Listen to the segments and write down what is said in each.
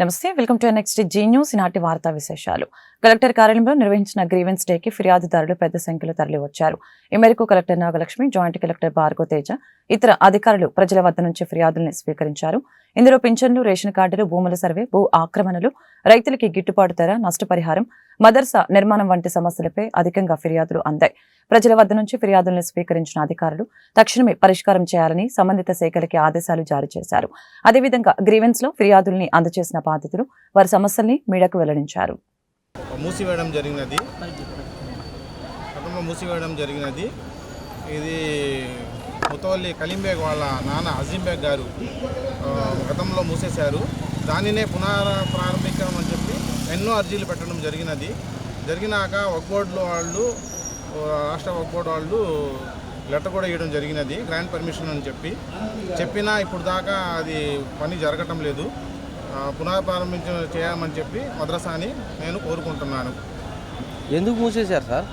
నమస్తే, welcome to next Zee News. ఈనాటి వార్తా విశేషాలు. కలెక్టర్ కార్యాలయంలో నిర్వహించిన గ్రీవెన్స్ డేకి ఫిర్యాదుదారులు పెద్ద సంఖ్యలో తరలివచ్చారు. ఈ మేరకు collector Nagalakshmi, joint collector Bhargava Teja, ఇతర అధికారులు ప్రజల వద్ద నుంచి ఫిర్యాదుల్ని స్వీకరించారు. ఇందులో పింఛన్లు, రేషన్ కార్డులు, భూముల సర్వే, భూ ఆక్రమణలు, రైతులకి గిట్టుబాటు ధర, నష్టపరిహారం, మదర్సా నిర్మాణం వంటి సమస్యలపై అధికంగా ఫిర్యాదులు అందాయి. ప్రజల వద్ద నుంచి ఫిర్యాదులను స్వీకరించిన అధికారులు తక్షణమే పరిష్కారం చేయాలని సంబంధిత శాఖలకి ఆదేశాలు జారీ చేశారు. అదేవిధంగా గ్రీవెన్స్ లో ఫిర్యాదుల్ని అందజేసిన బాధితులు వారి సమస్యల్ని మీడియాకు వెల్లడించారు. మూసివేయడం జరిగినది. ఇది ముతవల్లి కలీంబేగ్ వాళ్ళ నాన్న అజీంబేగ్ గారు గతంలో మూసేశారు. దానినే పునఃప్రారంభించమని చెప్పి ఎన్నో అర్జీలు పెట్టడం జరిగినాక వక్ఫ్ బోర్డులో వాళ్ళు, రాష్ట్ర వక్ఫ్ బోర్డు వాళ్ళు లెటర్ కూడా ఇవ్వడం జరిగినది, గ్రాంట్ పర్మిషన్ అని చెప్పినా ఇప్పుడు దాకా అది పని జరగటం లేదు. చేయమని చెప్పి మద్రసాని నేను కోరుకుంటున్నాను. ఎందుకు మూసేశారు సార్?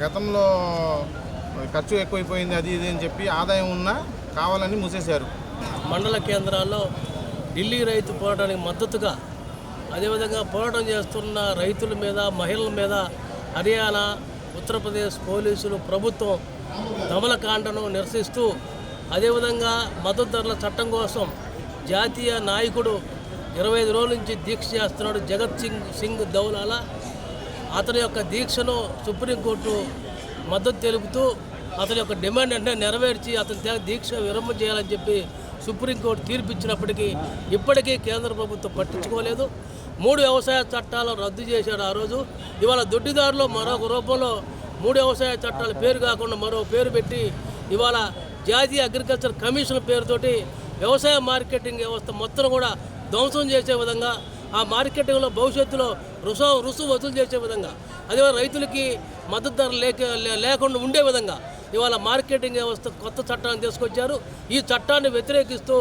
గతంలో ఖర్చు ఎక్కువైపోయింది, అది ఇది అని చెప్పి ఆదాయం ఉన్నా కావాలని మూసేశారు. మండల కేంద్రాల్లో ఢిల్లీ రైతు పోరాటానికి మద్దతుగా, అదేవిధంగా పోరాటం చేస్తున్న రైతుల మీద, మహిళల మీద హర్యానా, ఉత్తరప్రదేశ్ పోలీసులు, ప్రభుత్వం దమనకాండను నిరసిస్తూ, అదేవిధంగా మద్దతు ధరల చట్టం కోసం జాతీయ నాయకుడు 25 రోజుల నుంచి దీక్ష చేస్తున్నాడు, జగత్ సింగ్ దౌలాలా. అతని యొక్క దీక్షను సుప్రీంకోర్టు మద్దతు తెలుపుతూ అతని యొక్క డిమాండ్ అంటే నెరవేర్చి అతని దీక్ష విరమణ చేయాలని చెప్పి సుప్రీంకోర్టు తీర్పు ఇచ్చినప్పటికీ ఇప్పటికీ కేంద్ర ప్రభుత్వం పట్టించుకోలేదు. 3 వ్యవసాయ చట్టాలు రద్దు చేశాడు ఆ రోజు. ఇవాళ దొడ్డిదారులో మరొక రూపంలో 3 వ్యవసాయ చట్టాల పేరు కాకుండా మరో పేరు పెట్టి ఇవాళ జాతీయ అగ్రికల్చర్ కమిషన్ పేరుతోటి వ్యవసాయ మార్కెటింగ్ వ్యవస్థ మొత్తం కూడా ధ్వంసం చేసే విధంగా, ఆ మార్కెటింగ్లో భవిష్యత్తులో రుసుము వసూలు చేసే విధంగా, అదే రైతులకి మద్దతు ధర లేకుండా ఉండే విధంగా ఇవాళ మార్కెటింగ్ వ్యవస్థ కొత్త చట్టాన్ని తీసుకొచ్చారు. ఈ చట్టాన్ని వ్యతిరేకిస్తూ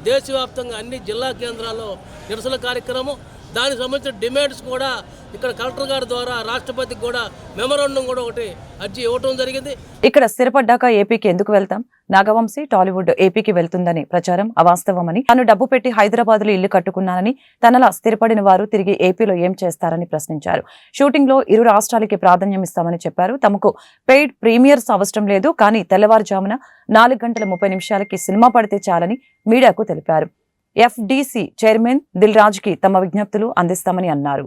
దేశవ్యాప్తంగా అన్ని జిల్లా కేంద్రాల్లో నిరసన కార్యక్రమం, దానికి సంబంధించిన డిమాండ్స్ కూడా ఇక్కడ కలెక్టర్ గారి ద్వారా రాష్ట్రపతికి కూడా మెమరాండం కూడా ఒకటి అర్జీ ఇవ్వడం జరిగింది. ఇక్కడ స్థిరపడ్డాక ఏపీకి ఎందుకు వెళ్తాం? నాగవంశీ టాలీవుడ్ ఏపీకి వెళ్తుందని ప్రచారం అవాస్తవమని, తాను డబ్బు పెట్టి హైదరాబాద్ లో ఇల్లు కట్టుకున్నానని, తనలా స్థిరపడిన వారు తిరిగి ఏపీలో ఏం చేస్తారని ప్రశ్నించారు. షూటింగ్ లో ఇరు రాష్ట్రాలకి ప్రాధాన్యం ఇస్తామని చెప్పారు. తమకు పెయిడ్ ప్రీమియర్స్ అవసరం లేదు, కానీ తెల్లవారుజామున 4 గంటల 30 నిమిషాలకి సినిమా పడితే చాలని మీడియాకు తెలిపారు. ఎఫ్డిసి చైర్మన్ దిల్ రాజ్ కి తమ విజ్ఞప్తులు అందిస్తామని అన్నారు.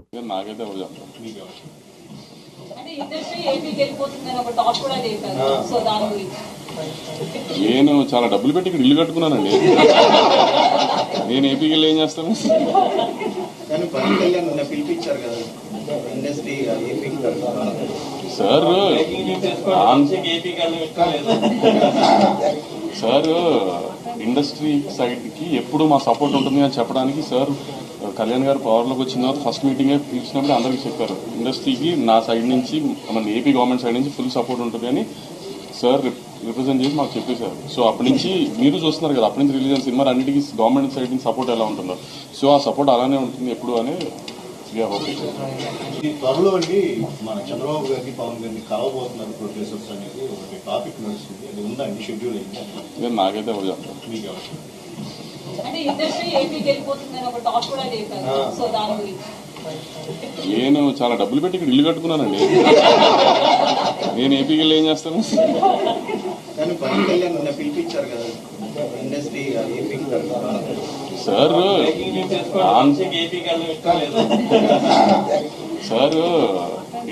నేను చాలా డబ్బులు పెట్టి ఇక్కడ ఇల్లు కట్టుకున్నానండి. నేను ఏపీకి వెళ్ళి ఏం చేస్తాను? సార్ ఇండస్ట్రీ సైడ్కి ఎప్పుడు మా సపోర్ట్ ఉంటుంది అని చెప్పడానికి సార్ కళ్యాణ్ గారు పవర్లోకి వచ్చిన తర్వాత ఫస్ట్ మీటింగే పిలిచినప్పుడు అందరికీ చెప్పారు, ఇండస్ట్రీకి నా సైడ్ నుంచి, మన ఏపీ గవర్నమెంట్ సైడ్ నుంచి ఫుల్ సపోర్ట్ ఉంటుంది అని సార్ రిప్రజెంట్ చేసి మాకు చెప్పేశారు. సో అప్పటి నుంచి మీరు చూస్తున్నారు కదా, అప్పటి నుంచి రిలీజ్ అయిన సినిమా అన్నిటికీ గవర్నమెంట్ సైడ్ నుంచి సపోర్ట్ ఎలా ఉంటుందో, సో ఆ సపోర్ట్ అలానే ఉంటుంది ఎప్పుడు అని త్వరలో అండి మన చంద్రబాబు గారిని, పవన్ గారిని కలవబోతున్నారు ప్రొఫెసర్స్ అనేది ఒకటి టాపిక్ నడుస్తుంది. అది ఉందండి, షెడ్యూల్ అయింది? నేను నాకైతే ఎవరు చెప్తాను. మీకు నేను చాలా డబ్బులు పెట్టి ఇక్కడ ఇల్లు కట్టుకున్నానండి. నేను ఏపీకి వెళ్ళి ఏం చేస్తాను? సార్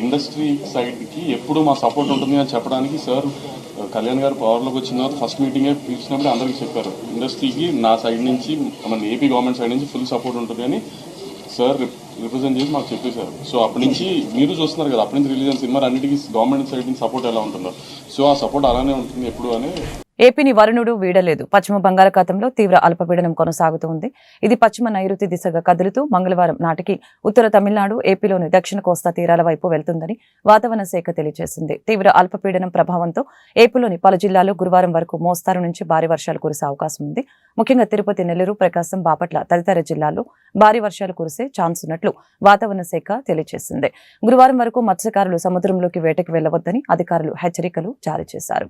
ఇండస్ట్రీ సైడ్కి ఎప్పుడు మా సపోర్ట్ ఉంటుంది అని చెప్పడానికి సార్ కళ్యాణ్ గారు పవర్లోకి వచ్చిన తర్వాత ఫస్ట్ మీటింగే పిలిచినప్పుడు అందరికీ చెప్పారు, ఇండస్ట్రీకి నా సైడ్ నుంచి, మన ఏపీ గవర్నమెంట్ సైడ్ నుంచి ఫుల్ సపోర్ట్ ఉంటుంది అని సార్ రిప్రజెంట్ చేసి మాకు చెప్పేశారు. సో అప్పటి నుంచి మీరు చూస్తున్నారు కదా, అప్పటి నుంచి రిలీజ్ అయిన సినిమా అన్నిటికీ గవర్నమెంట్ సైడ్ నుంచి సపోర్ట్ ఎలా ఉంటుందో, సో ఆ సపోర్ట్ అలానే ఉంటుంది ఎప్పుడు అని. ఏపీని వరుణుడు వీడలేదు. పశ్చిమ బంగాళాఖాతంలో తీవ్ర అల్పపీడనం కొనసాగుతూ ఉంది. ఇది పశ్చిమ నైరుతి దిశగా కదులుతూ మంగళవారం నాటికి ఉత్తర తమిళనాడు, ఏపీలోని దక్షిణ కోస్తా తీరాల వైపు వెళ్తుందని వాతావరణ శాఖ తెలియజేసింది. తీవ్ర అల్పపీడనం ప్రభావంతో ఏపీలోని పలు జిల్లాల్లో గురువారం వరకు మోస్తారు నుంచి భారీ వర్షాలు కురిసే అవకాశం ఉంది. ముఖ్యంగా తిరుపతి, నెల్లూరు, ప్రకాశం, బాపట్ల తదితర జిల్లాల్లో భారీ వర్షాలు కురిసే ఛాన్స్ ఉన్నట్లు వాతావరణ శాఖ తెలియజేసింది. గురువారం వరకు మత్స్యకారులు సముద్రంలోకి వేటకు వెళ్లవద్దని అధికారులు హెచ్చరికలు జారీ చేశారు.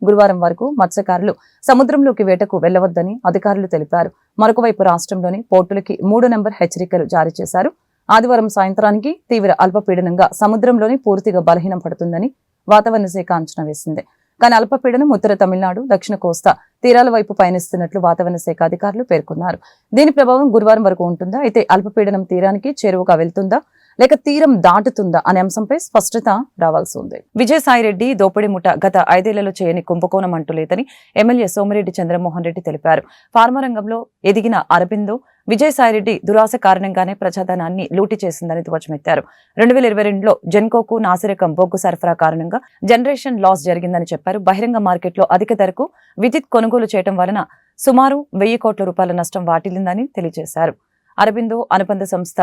గురువారం వరకు మత్స్యకారులు సముద్రంలోకి వేటకు వెళ్లవద్దని అధికారులు తెలిపారు. మరొకవైపు రాష్ట్రంలోని పోర్టులకి 3 నెంబర్ హెచ్చరికలు జారీ చేశారు. ఆదివారం సాయంత్రానికి తీవ్ర అల్పపీడనంగా సముద్రంలోని పూర్తిగా బలహీనం పడుతుందని వాతావరణ శాఖ అంచనా వేసింది. కానీ అల్పపీడనం ఉత్తర తమిళనాడు, దక్షిణ కోస్తా తీరాల వైపు పయనిస్తున్నట్లు వాతావరణ శాఖ అధికారులు పేర్కొన్నారు. దీని ప్రభావం గురువారం వరకు ఉంటుందా, అయితే అల్పపీడనం తీరానికి చేరువగా వెళ్తుందా లేక తీరం దాటుతుందా అనే అంశంపై స్పష్టత రావాల్సి ఉంది. విజయసాయిరెడ్డి దోపిడీ ముఠ గత 5 ఏళ్లలో చేయని కుంభకోణం అంటూ లేదని ఎమ్మెల్యే సోమిరెడ్డి చంద్రమోహన్ రెడ్డి తెలిపారు. ఫార్మా రంగంలో ఎదిగిన అరబిందో విజయసాయిరెడ్డి దురాశ కారణంగానే ప్రజాధనాన్ని లూటీ చేసిందని ధ్వజమెత్తారు. 2022లో జెన్కోకు నాసిరకం బొగ్గు సరఫరా కారణంగా జనరేషన్ లాస్ జరిగిందని చెప్పారు. బహిరంగ మార్కెట్లో అధిక ధరకు విద్యుత్ కొనుగోలు చేయడం వలన సుమారు 1000 కోట్ల రూపాయల నష్టం వాటిల్లిందని తెలియజేశారు. అరబిందో అనుబంధ సంస్థ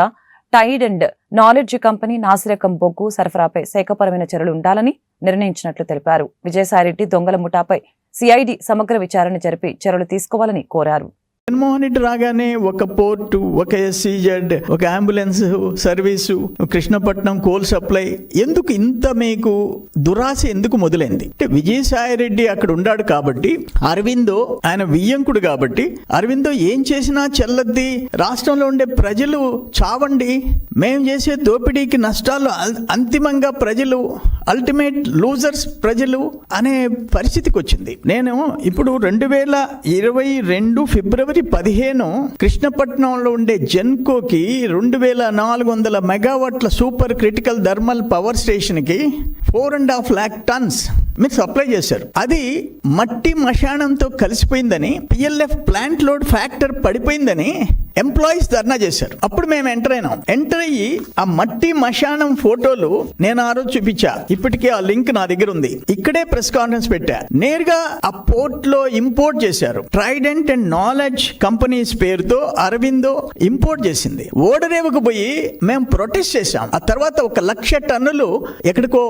టైడ్ అండ్ నాలెడ్జ్ కంపెనీ నాసిరకం బొగ్గు సరఫరాపై శాఖపరమైన చర్యలు ఉండాలని నిర్ణయించినట్లు తెలిపారు. విజయసాయిరెడ్డి దొంగల ముఠాపై సిఐడి సమగ్ర విచారణ జరిపి చర్యలు తీసుకోవాలని కోరారు. జగన్మోహన్ రెడ్డి రాగానే ఒక పోర్టు, ఒక ఎస్సీజెడ్, ఒక ambulance service, Krishnapatnam coal supply, ఎందుకు ఇంత మీకు దురాశ ఎందుకు మొదలైంది అంటే విజయసాయి రెడ్డి అక్కడ ఉన్నాడు కాబట్టి, అరవిందో ఆయన వియ్యంకుడు కాబట్టి అరవిందో ఏం చేసినా చెల్లద్ది, రాష్ట్రంలో ఉండే ప్రజలు చావండి, మేం చేసే దోపిడీకి నష్టాలు అంతిమంగా ప్రజలు అల్టిమేట్ లూజర్స్ ప్రజలు అనే పరిస్థితికి వచ్చింది. నేను ఇప్పుడు 2022 ఫిబ్రవరి 15 కృష్ణపట్నంలో ఉండే జెన్కోకి 2400 మెగావాట్ల super critical thermal power station కి 4.5 lakh టన్స్ మీరు సప్లై చేశారు. అది మట్టి మశానంతో కలిసిపోయిందని, పిఎల్ఎఫ్ ప్లాంట్ లోడ్ ఫ్యాక్టర్ పడిపోయిందని ఎంప్లాయీస్ ధర్నా చేశారు. అప్పుడు మేము ఎంటర్ అయినాం. ఎంటర్ అయ్యి ఆ మట్టి మశానం ఫోటోలు నేను ఆ రోజు చూపించా. ఇప్పటికే ఆ లింక్ నా దగ్గర ఉంది. ఇక్కడే ప్రెస్ కాన్ఫరెన్స్ పెట్టా. నేరుగా ఆ పోర్ట్ లో ఇంపోర్ట్ చేశారు. ట్రైడెంట్ అండ్ నాలెడ్జ్ కంపెనీస్ పేరుతో అరవిందో ఇంపోర్ట్ చేసింది. ఓడరేవుకు పోయి మేము ప్రొటెస్ట్ చేశాం. ఆ తర్వాత 1,00,000 టన్నులు ఎక్కడికో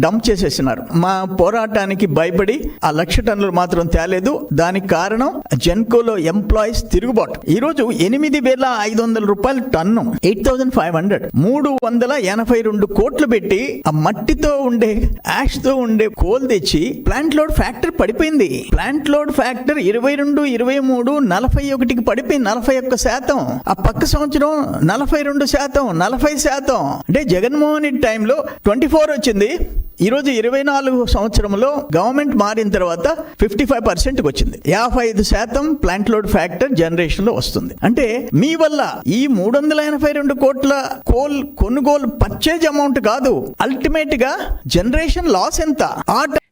డంప్ చేసేసినారు. మా పోరాటానికి భయపడి ఆ 1,00,000 టన్నులు మాత్రం తేలేదు. దానికి కారణం జెన్కోలో ఎంప్లాయీస్ తిరుగుబాటు. ఈ రోజు 8,500 రూపాయలు టన్ను, 8,500, 382 కోట్లు పెట్టి ఆ మట్టితో ఉండే యాష్ తో ఉండే కోల్ తెచ్చి ప్లాంట్ లోడ్ ఫ్యాక్టర్ పడిపోయింది. ప్లాంట్ లోడ్ ఫ్యాక్టర్ 22, 23, 41కి పడిపోయింది. 41%. ఆ పక్క సంవత్సరం 42%, 40%. అంటే జగన్మోహన్ రెడ్డి టైంలో 24 వచ్చింది. ఈరోజు 24 సంవత్సరంలో గవర్నమెంట్ మారిన తర్వాత 55%కి వచ్చింది. 55% ప్లాంట్ లోడ్ ఫ్యాక్టర్ జనరేషన్ లో వస్తుంది. అంటే మీ వల్ల ఈ 382 కోట్ల కోల్ కొనుగోలు పర్చేజ్ అమౌంట్ కాదు, అల్టిమేట్ గా జనరేషన్ లాస్ ఎంత.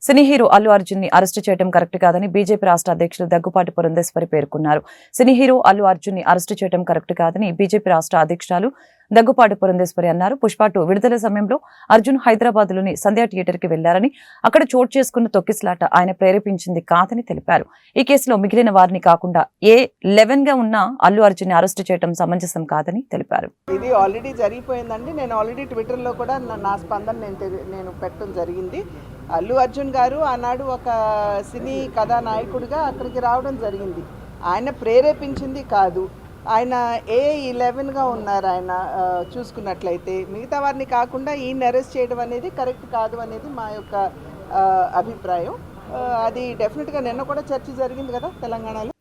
సినీ హీరో అల్లు అర్జున్ ని అరెస్టు చేయడం కరెక్ట్ కాదని బీజేపీ రాష్ట్ర అధ్యక్షులు దగ్గుపాటి పురంధేశ్వరి పేర్కొన్నారు. సినీ హీరో అల్లు అర్జున్ ని అరెస్టు చేయడం కరెక్ట్ కాదని బీజేపీ రాష్ట్ర అధ్యక్షురాలు దగ్గుపాటి పురంధేశ్వరి అన్నారు. పుష్ప 2 విడుదల సమయంలో అర్జున్ హైదరాబాద్ లోని సంధ్యా థియేటర్ కి వెళ్లారని, అక్కడ చోటు చేసుకున్న తొక్కిసలాట ఆయన ప్రేరేపించింది కాదని తెలిపారు. ఈ కేసులో మిగిలిన వారిని కాకుండా A11 గా ఉన్న అల్లు అర్జున్ ని అరెస్టు చేయడం సమంజసం కాదని తెలిపారు. ఇది ఆల్రెడీ జరిగిపోయిందండి. నేను ఆల్రెడీ ట్విట్టర్లో కూడా నా స్పందన నేను పెట్టడం జరిగింది. అల్లు అర్జున్ గారు ఆనాడు ఒక సినీ కథానాయకుడిగా అక్కడికి రావడం జరిగింది. ఆయన ప్రేరేపించింది కాదు. ఆయన A11గా ఉన్నారు. ఆయన చూసుకున్నట్లయితే మిగతా వారిని కాకుండా ఈయన అరెస్ట్ చేయడం అనేది కరెక్ట్ కాదు అనేది మా యొక్క అభిప్రాయం. అది డెఫినెట్గా నిన్న కూడా చర్చ జరిగింది కదా తెలంగాణలో.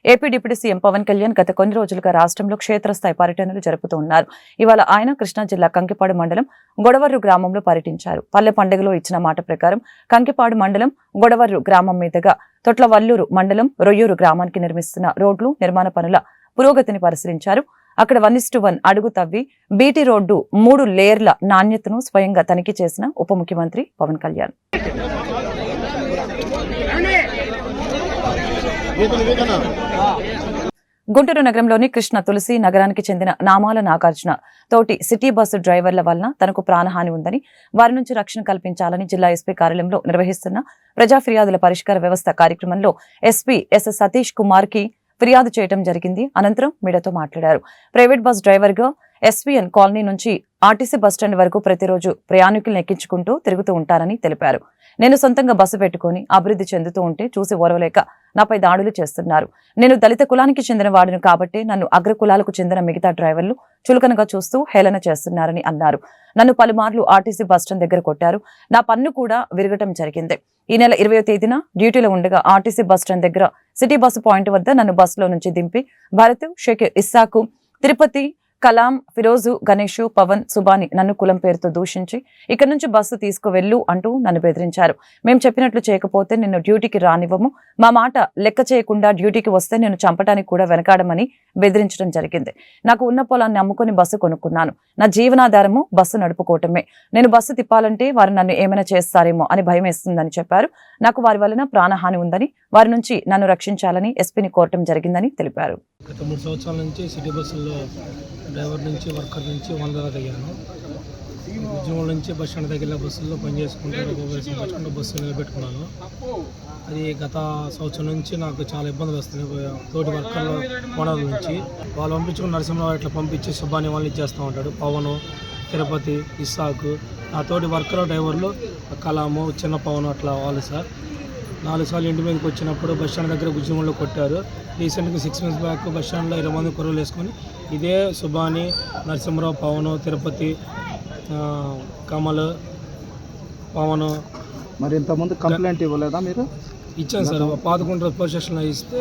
AP deputy CM Pawan Kalyan గత కొన్ని రోజులుగా రాష్ట్రంలో క్షేత్రస్థాయి పర్యటనలు జరుపుతూ ఉన్నారు. ఇవాళ ఆయన కృష్ణా జిల్లా కంకిపాడు మండలం గొడవర్రు గ్రామంలో పర్యటించారు. పల్లె పండుగలో ఇచ్చిన మాట ప్రకారం కంకిపాడు మండలం గొడవర్రు గ్రామం మీదుగా తొట్లవల్లూరు మండలం రొయ్యూరు గ్రామానికి నిర్మిస్తున్న రోడ్లు నిర్మాణ పనుల పురోగతిని పరిశీలించారు. అక్కడ 1:1 అడుగు తవ్వి బీటీ రోడ్డు 3 లేయర్ల నాణ్యతను స్వయంగా తనిఖీ చేసిన ఉప ముఖ్యమంత్రి పవన్ కళ్యాణ్. గుంటూరు నగరంలోని కృష్ణ తులసి నగరానికి చెందిన నామాల నాగార్జున తోటి సిటీ బస్సు డ్రైవర్ల వలన తనకు ప్రాణహాని ఉందని, వారి నుంచి రక్షణ కల్పించాలని జిల్లా ఎస్పీ కార్యాలయంలో నిర్వహిస్తున్న ప్రజా ఫిర్యాదుల పరిష్కార వ్యవస్థ కార్యక్రమంలో ఎస్పీ ఎస్ సతీష్ కుమార్ కి ఫిర్యాదు చేయడం జరిగింది. అనంతరం మీడియాతో మాట్లాడారు. ప్రైవేట్ బస్ డ్రైవర్ గా ఎస్వీఎన్ కాలనీ నుంచి ఆర్టీసీ బస్టాండ్ వరకు ప్రతిరోజు ప్రయాణికులను ఎక్కించుకుంటూ తిరుగుతూ ఉంటారని తెలిపారు. నేను సొంతంగా బస్సు పెట్టుకుని అభివృద్ధి చెందుతూ ఉంటే చూసి ఓరవలేక నాపై దాడులు చేస్తున్నారు. నేను దళిత కులానికి చెందిన వాడిని కాబట్టి నన్ను అగ్ర కులాలకు చెందిన మిగతా డ్రైవర్లు చులకనగా చూస్తూ హేళన చేస్తున్నారని అన్నారు. నన్ను పలుమార్లు ఆర్టీసీ బస్టాండ్ దగ్గర కొట్టారు. నా పన్ను కూడా విరగటం జరిగింది. ఈ నెల 20వ తేదీన డ్యూటీలో ఉండగా ఆర్టీసీ బస్టాండ్ దగ్గర సిటీ బస్సు పాయింట్ వద్ద నన్ను బస్సులో నుంచి దింపి భరత్, షేక్ ఇస్సాకు, తిరుపతి, కలాం, ఫిరోజు, గణేష్, పవన్, సుబాని నన్ను కులం పేరుతో దూషించి ఇక్కడి నుంచి బస్సు తీసుకువెళ్ళు అంటూ నన్ను బెదిరించారు. మేము చెప్పినట్లు చేయకపోతే నిన్ను డ్యూటీకి రానివ్వము, మా మాట లెక్క చేయకుండా డ్యూటీకి వస్తే నేను చంపడానికి కూడా వెనకాడమని బెదిరించడం జరిగింది. నాకు ఉన్న పొలాన్ని అమ్ముకుని బస్సు కొనుక్కున్నాను. నా జీవనాధారము బస్సు నడుపుకోవటమే. నేను బస్సు తిప్పాలంటే వారు నన్ను ఏమైనా చేస్తారేమో అని భయం వేస్తుందని చెప్పారు. నాకు వారి వలన ప్రాణహాని ఉందని, వారి నుంచి నన్ను రక్షించాలని ఎస్పీని కోరటం జరిగిందని తెలిపారు. గత 3 సంవత్సరాల నుంచి సిటీ బస్సుల్లో డ్రైవర్ నుంచి, వర్కర్ నుంచి 100 దాకా అయ్యాను. ఉద్యోగం నుంచి బస్ స్టాండ్ దగ్గర బస్సుల్లో పనిచేసుకుంటూ సంపాదించుకుంటూ బస్సు నిలబెట్టుకున్నాను. అది గత సంవత్సరం నుంచి నాకు చాలా ఇబ్బందులు వస్తున్నాయి. తోటి వర్కర్లు ఓనర్ల నుంచి వాళ్ళు పంపించుకుని నరసింహరావు ఇట్లా పంపించి సుబ్బాని వాళ్ళని ఇచ్చేస్తూ ఉంటాడు. పవను, తిరుపతి, ఇస్సాకు, నా తోటి వర్కర్ డ్రైవర్లు కలాము, చిన్న పవను అట్లా వాళ్ళు సార్ 4 సార్లు ఇంటి మీదకి వచ్చినప్పుడు బస్ స్టాండ్ దగ్గర ఉద్యోగంలో కొట్టారు. రీసెంట్గా 6 మంత్స్ బ్యాక్ బస్ స్టాండ్లో 20 మంది కొరవలు వేసుకొని ఇదే సుబాని, నరసింహరావు, పవను, తిరుపతి, కమల్, పవను. మరి ఇంతకుముందు కంప్లైంట్ ఇవ్వలేదా మీరు? ఇచ్చాను సార్. పాతకుంట పోలీస్ స్టేషన్లో ఇస్తే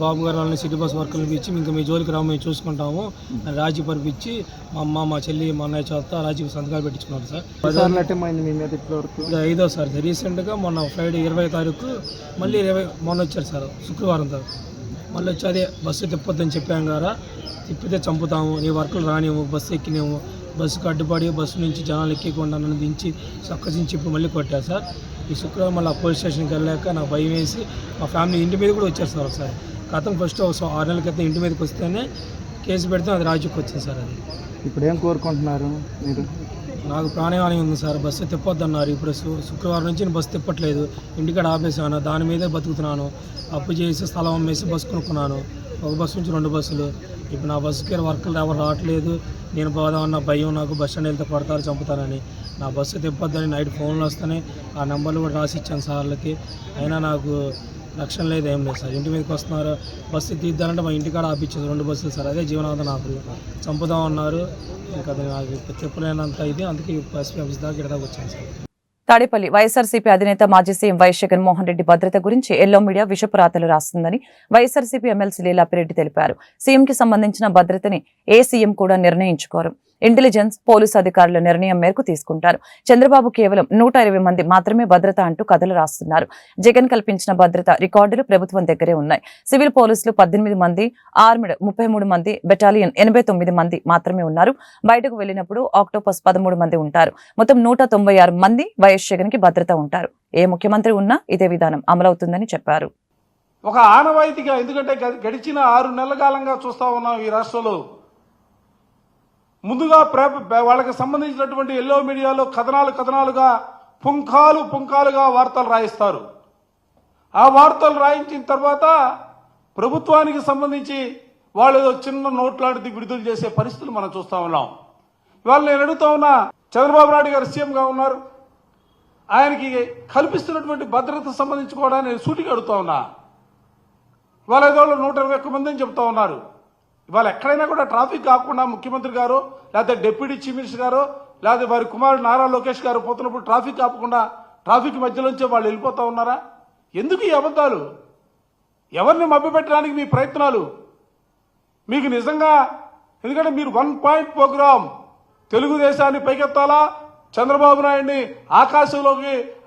బాబు గారు వాళ్ళని సిటీ బస్ వర్కర్లు ఇచ్చి ఇంకా మీ జోలికి రాము మేము చూసుకుంటాము అని రాజీ పరిపించి మా అమ్మ, మా చెల్లి, మా అన్నయ్య చేత రాజీ సంతకాలు పెట్టించుకున్నారు సార్. మీ మీద ఇప్పటివరకు ఇది 5వ సార్. రీసెంట్గా మొన్న ఫ్రైడే 20వ తారీఖు మళ్ళీ మొన్న వచ్చారు సార్, శుక్రవారం సార్. మళ్ళీ వచ్చి అదే బస్సు తిప్పొద్దని చెప్పాం కదా, తిప్పితే చంపుతాము, నీ వర్కులు రానివ్వు, బస్సు ఎక్కినేము, బస్సుకు అడ్డుపడి బస్సు నుంచి జనాలు ఎక్కకుండా నన్ను దించి చక్కచించి ఇప్పుడు మళ్ళీ కొట్టారు సార్. ఈ శుక్రవారం మళ్ళీ పోలీస్ స్టేషన్కి వెళ్ళాక నాకు భయం వేసి మా ఫ్యామిలీ ఇంటి మీద కూడా వచ్చారు సార్ ఒకసారి. గతం ఫస్ట్ 6 నెలల క్రితం ఇంటి మీదకి వస్తేనే కేసు పెడితే అది రాజుకి వచ్చింది సార్. అది ఇప్పుడు ఏం కోరుకుంటున్నారు మీరు? నాకు ప్రాణహాని ఉంది సార్. బస్సు తిప్పొద్దన్నారు. ఇప్పుడు శుక్రవారం నుంచి నేను బస్సు తిప్పట్లేదు, ఇంటికాడ ఆపేసాను. దాని మీదే బతుకుతున్నాను. అప్పు చేసి స్థలం అమ్మేసి బస్సు కొనుక్కున్నాను. ఒక బస్సు నుంచి 2 బస్సులు. ఇప్పుడు నా బస్సుకి వర్కులు ఎవరు రావట్లేదు. నేను పోదామన్న భయం నాకు. బస్ స్టాండ్ వెళ్తే కొడతారు, చంపుతారని. నా బస్సు తిప్పొద్దని నైట్ ఫోన్లు వస్తాయి. ఆ నెంబర్లు కూడా రాసి ఇచ్చాను సార్లకి. అయినా నాకు రక్షణ లేదు, ఏం లేదు సార్. ఇంటి మీదకి వస్తున్నారు. బస్సు తీద్దానంటే మా ఇంటికాడ ఆపించారు 2 బస్సులు సార్. అదే జీవనాధారం నాకు. చంపుదామన్నారు. ఇంకా అది నాకు చెప్పలేనంత ఇది. అందుకే ఎస్పీ ఆఫీస్ దాకా ఇక్కడ దాకా వచ్చాను సార్. తాడేపల్లి వైఎస్ఆర్సీపీ అధినేత మాజీ సీఎం వైఎస్ జగన్మోహన్ రెడ్డి భద్రత గురించి ఎల్లో మీడియా విషపురాతలు రాస్తుందని వైఎస్ఆర్సీపీ ఎమ్మెల్సీ లీలాపిరెడ్డి తెలిపారు. సీఎంకి సంబంధించిన భద్రతని ఏ సీఎం కూడా నిర్ణయించుకోరు. ఇంటెలిజెన్స్, పోలీసు అధికారుల నిర్ణయం మేరకు తీసుకుంటారు. చంద్రబాబు కేవలం 120 మంది మాత్రమే భద్రత అంటూ కథలు రాస్తున్నారు. జగన్ కల్పించిన భద్రత రికార్డులు ప్రభుత్వం దగ్గరే ఉన్నాయి. సివిల్ పోలీసులు 18 మంది, ఆర్మ్డ్ 33 మంది, బెటాలియన్ 89 మంది మాత్రమే ఉన్నారు. బయటకు వెళ్లినప్పుడు ఆక్టోపస్ 13 మంది ఉంటారు. మొత్తం 196 మంది వైఎస్ జగన్ కి భద్రత ఉంటారు. ఏ ముఖ్యమంత్రి ఉన్నా ఇదే విధానం అమలవుతుందని చెప్పారు. ఒక ఆనవాయితీగా, ఎందుకంటే గడిచిన 6 నెలల కాలంగా చూస్తా ఉన్నాం ఈ రాష్ట్రంలో. ముందుగా వాళ్ళకి సంబంధించినటువంటి ఎల్లో మీడియాలో కథనాలుగా పుంఖాలుగా వార్తలు రాయిస్తారు. ఆ వార్తలు రాయించిన తర్వాత ప్రభుత్వానికి సంబంధించి వాళ్ళు ఏదో చిన్న నోట్ లాంటిది విడుదల చేసే పరిస్థితులు మనం చూస్తా ఉన్నాం. ఇవాళ నేను అడుగుతా ఉన్నా, చంద్రబాబు నాయుడు గారు సీఎంగా ఉన్నారు, ఆయనకి కల్పిస్తున్నటువంటి భద్రత సంబంధించి కూడా నేను సూటిగా అడుగుతా ఉన్నా. ఇవాళ ఏదో 121 మంది అని చెప్తా ఉన్నారు. ఇవాళ ఎక్కడైనా కూడా ట్రాఫిక్ కాకుండా ముఖ్యమంత్రి గారు, లేకపోతే డిప్యూటీ చీఫ్ మినిస్టర్ గారు, లేకపోతే వారి కుమారుడు నారా లోకేష్ గారు పోతున్నప్పుడు ట్రాఫిక్ ఆపకుండా ట్రాఫిక్ మధ్యలోంచే వాళ్ళు వెళ్ళిపోతా ఉన్నారా? ఎందుకు ఈ అబద్ధాలు? ఎవరిని మభ్యపెట్టడానికి మీ ప్రయత్నాలు? మీకు నిజంగా, ఎందుకంటే మీరు 1 పాయింట్ ప్రోగ్రామ్ తెలుగుదేశాన్ని పైకెత్తాలా, చంద్రబాబు నాయుడిని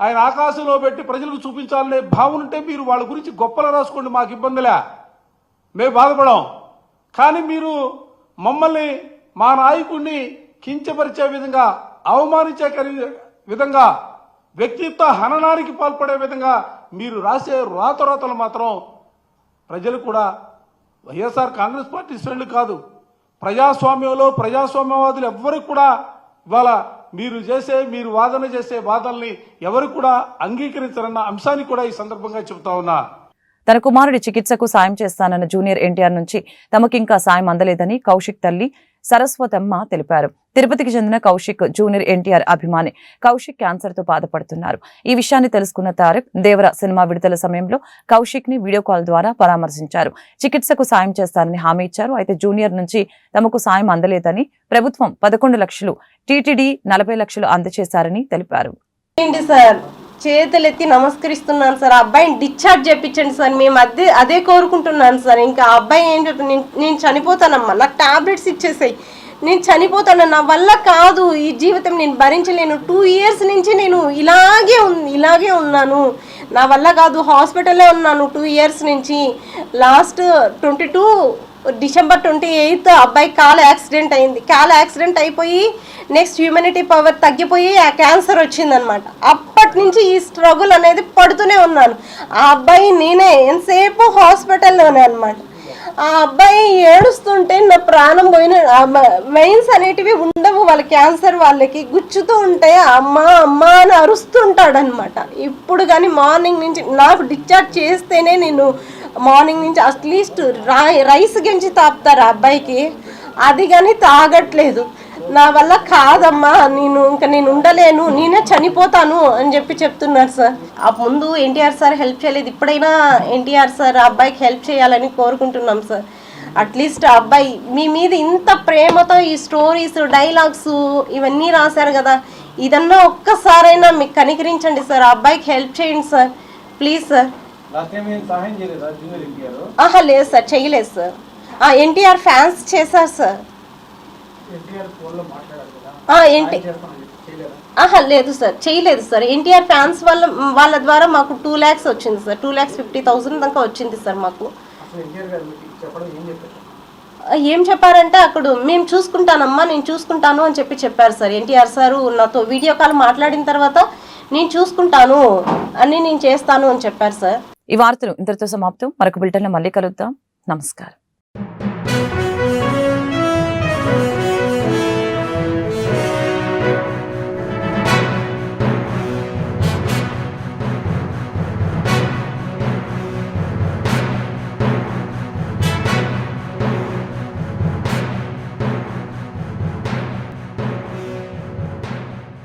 ఆయన ఆకాశంలో పెట్టి ప్రజలకు చూపించాలనే భావన ఉంటే మీరు వాళ్ళ గురించి గొప్పలు రాసుకోండి, మాకు ఇబ్బందిలే, మేము బాధపడం. కానీ మీరు మమ్మల్ని, మా నాయకుడిని కించపరిచే విధంగా, అవమానించే విధంగా, వ్యక్తిత్వ హననానికి పాల్పడే విధంగా మీరు రాసే రాతలు మాత్రం ప్రజలు కూడా వైఎస్ఆర్ కాంగ్రెస్ పార్టీ శ్రేణులు కాదు, ప్రజాస్వామ్యంలో ప్రజాస్వామ్యవాదులు ఎవ్వరికి కూడా ఇవాళ మీరు వాదన చేసే వాదనల్ని ఎవరు కూడా అంగీకరించారన్న అంశాన్ని కూడా ఈ సందర్భంగా చెబుతా ఉన్నా. తన కుమారుడి చికిత్సకు సాయం చేస్తానన్న జూనియర్ ఎన్టీఆర్ నుంచి తమకింకా సాయం అందలేదని కౌశిక్ తల్లి సరస్వతమ్మ తెలిపారు. తిరుపతికి చెందిన కౌశిక్ జూనియర్ ఎన్టీఆర్ అభిమాని. కౌశిక్ క్యాన్సర్ తో బాధపడుతున్నారు. ఈ విషయాన్ని తెలుసుకున్న తారక్ దేవర సినిమా విడుదల సమయంలో కౌశిక్ ని వీడియో కాల్ ద్వారా పరామర్శించారు. చికిత్సకు సాయం చేస్తారని హామీ ఇచ్చారు. అయితే జూనియర్ నుంచి తమకు సాయం అందలేదని, ప్రభుత్వం 11 లక్షలు, టీటీడీ 40 లక్షలు అందజేశారని తెలిపారు. సార్ చేతులెత్తి నమస్కరిస్తున్నాను సార్. అబ్బాయిని డిశ్చార్జ్ చేయించండి సార్. మేము అదే కోరుకుంటున్నాను సార్. ఇంకా ఆ అబ్బాయి ఏం చెప్తుంది, నేను చనిపోతానమ్మా, నాకు టాబ్లెట్స్ ఇచ్చేసాయి, నేను చనిపోతాను, నా వల్ల కాదు, ఈ జీవితం నేను భరించలేను, 2 ఇయర్స్ నుంచి నేను ఇలాగే ఉన్నాను, నా వల్ల కాదు, హాస్పిటల్లో ఉన్నాను 2 ఇయర్స్ నుంచి. లాస్ట్ 22 డిసెంబర్ 28 అబ్బాయి కాలు యాక్సిడెంట్ అయింది. కాలు యాక్సిడెంట్ అయిపోయి నెక్స్ట్ హ్యూమనిటీ పవర్ తగ్గిపోయి ఆ క్యాన్సర్ వచ్చిందనమాట. అప్పటి నుంచి ఈ స్ట్రగుల్ అనేది పడుతూనే ఉన్నాను. ఆ అబ్బాయి నేనే ఎంతసేపు హాస్పిటల్లోనే అనమాట. ఆ అబ్బాయి ఏడుస్తుంటే నా ప్రాణం పోయిన, వెయిన్స్ అనేటివి ఉండవు వాళ్ళ క్యాన్సర్ వాళ్ళకి, గుచ్చుతూ ఉంటే అమ్మా అమ్మా అని అరుస్తుంటాడనమాట. ఇప్పుడు కానీ మార్నింగ్ నుంచి నాకు డిశ్చార్జ్ చేస్తేనే నేను మార్నింగ్ నుంచి అట్లీస్ట్ రైస్ గెంచి తాపుతారు ఆ అబ్బాయికి, అది కానీ తాగట్లేదు. నా వల్ల కాదమ్మా, నేను ఉండలేను, నేనే చనిపోతాను అని చెప్తున్నారు సార్. ఆ ముందు ఎన్టీఆర్ సార్ హెల్ప్ చేయలేదు, ఇప్పుడైనా ఎన్టీఆర్ సార్ ఆ అబ్బాయికి హెల్ప్ చేయాలని కోరుకుంటున్నాం సార్. అట్లీస్ట్ ఆ అబ్బాయి మీ మీద ఇంత ప్రేమతో ఈ స్టోరీస్, డైలాగ్స్ ఇవన్నీ రాశారు కదా, ఇదన్నా ఒక్కసారైనా మీకు కనికరించండి సార్, ఆ అబ్బాయికి హెల్ప్ చేయండి సార్, ప్లీజ్ సార్. లేదు సార్, చేయలేదు సార్. ఎన్టీఆర్ ఫ్యాన్స్ చేశారు సార్. లేదు సార్, చేయలేదు సార్. ఎన్టీఆర్ ఫ్యాన్స్ వాళ్ళ ద్వారా మాకు 2 lakhs వచ్చింది సార్. 2,50,000 దాకా వచ్చింది సార్ మాకు. ఏం చెప్పారంటే అక్కడ మేము చూసుకుంటానమ్మా, నేను చూసుకుంటాను అని చెప్పారు సార్. ఎన్టీఆర్ సార్ నాతో వీడియో కాల్ మాట్లాడిన తర్వాత నేను చూసుకుంటాను అని, నేను చేస్తాను అని చెప్పారు సార్. ఈ వార్తలు ఇంతటితో సమాప్తం. మరొక బులెటిన్లో మళ్ళీ కలుద్దాం. నమస్కారం.